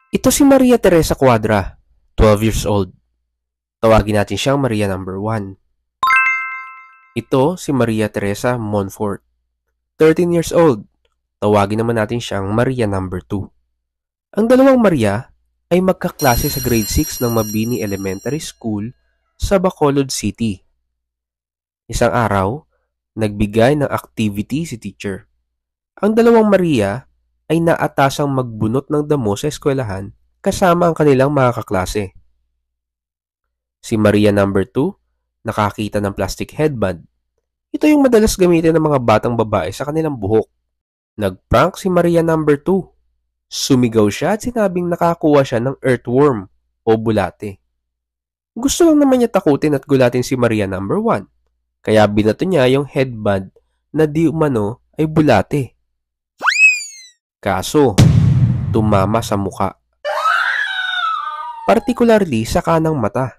Ito si Maria Teresa Cuadra, 12 years old. Tawagin natin siyang Maria number 1. Ito si Maria Teresa Monfort, 13 years old. Tawagin naman natin siyang Maria number 2. Ang dalawang Maria ay magkaklase sa grade 6 ng Mabini Elementary School sa Bacolod City. Isang araw, nagbigay ng activity si teacher. Ang dalawang Maria ay naatasang magbunot ng damo sa eskwelahan kasama ang kanilang mga kaklase. Si Maria number 2 nakakita ng plastic headband. Ito yung madalas gamitin ng mga batang babae sa kanilang buhok. Nagprank si Maria number 2. Sumigaw siya at sinabing nakakuha siya ng earthworm o bulate. Gusto lang naman niya takutin at gulatin si Maria number 1. Kaya binato niya yung headband na di umano ay bulate. Kaso, tumama sa muka. Particularly sa kanang mata.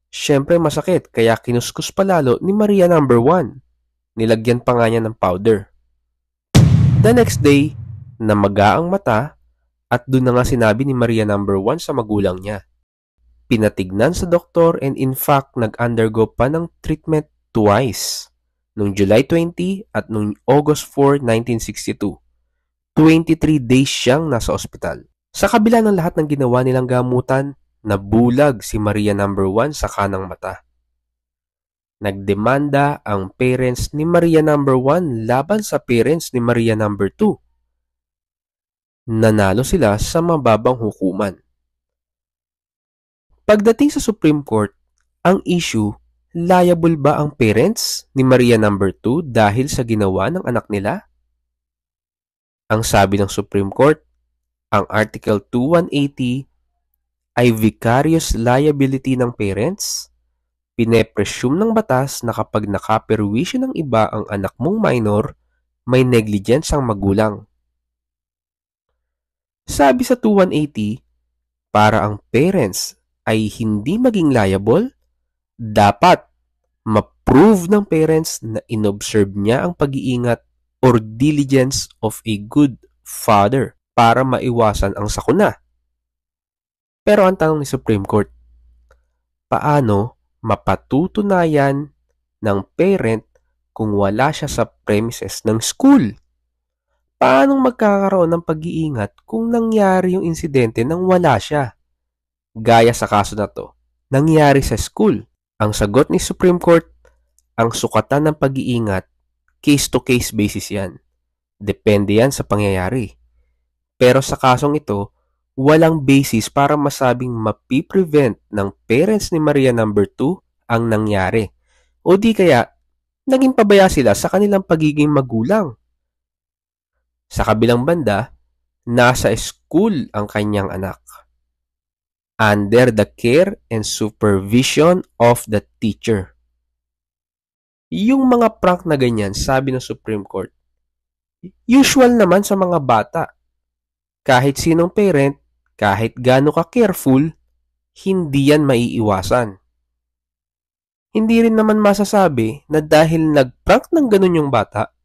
Siyempre masakit kaya kinuskus palalo ni Maria number 1. Nilagyan pa nga niya ng powder. The next day, namaga ang mata at doon na nga sinabi ni Maria number 1 sa magulang niya. Pinatignan sa doktor and in fact nag-undergo pa ng treatment twice. Noong July 20 at noong August 4, 1962. 23 days siyang nasa ospital. Sa kabila ng lahat ng ginawa nilang gamutan, nabulag si Maria number 1 sa kanang mata. Nagdemanda ang parents ni Maria number 1 laban sa parents ni Maria number 2. Nanalo sila sa mababang hukuman. Pagdating sa Supreme Court, ang issue, liable ba ang parents ni Maria number 2 dahil sa ginawa ng anak nila? Ang sabi ng Supreme Court, ang Article 2180 ay vicarious liability ng parents. Pine-presume ng batas na kapag nakaperwisyo ng iba ang anak mong minor, may negligence ang magulang. Sabi sa 2180, para ang parents ay hindi maging liable, dapat ma-prove ng parents na inobserve niya ang pag-iingat or diligence of a good father para maiwasan ang sakuna. Pero ang tanong ni Supreme Court, paano mapatutunayan ng parent kung wala siya sa premises ng school? Paano magkakaroon ng pag-iingat kung nangyari yung insidente nang wala siya? Gaya sa kaso na to, nangyari sa school. Ang sagot ni Supreme Court, ang sukatan ng pag-iingat, case-to-case basis yan. Depende yan sa pangyayari. Pero sa kasong ito, walang basis para masabing mapiprevent ng parents ni Maria number 2 ang nangyari. O di kaya, naging pabaya sila sa kanilang pagiging magulang. Sa kabilang banda, nasa school ang kanyang anak. Under the care and supervision of the teacher. Yung mga prank na ganyan, sabi ng Supreme Court, usual naman sa mga bata. Kahit sinong parent, kahit gaano ka careful, hindi yan maiiwasan. Hindi rin naman masasabi na dahil nag-prank ng ganun yung bata,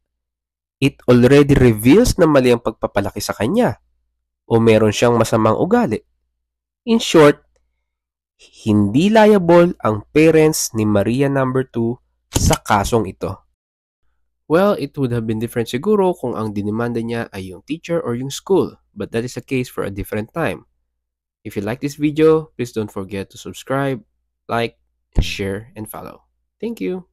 it already reveals na mali ang pagpapalaki sa kanya o meron siyang masamang ugali. In short, hindi liable ang parents ni Maria number 2 sa kasong ito. Well, it would have been different siguro kung ang dinimanda niya ay yung teacher or yung school, but that is a case for a different time. If you like this video, please don't forget to subscribe, like, share, and follow. Thank you.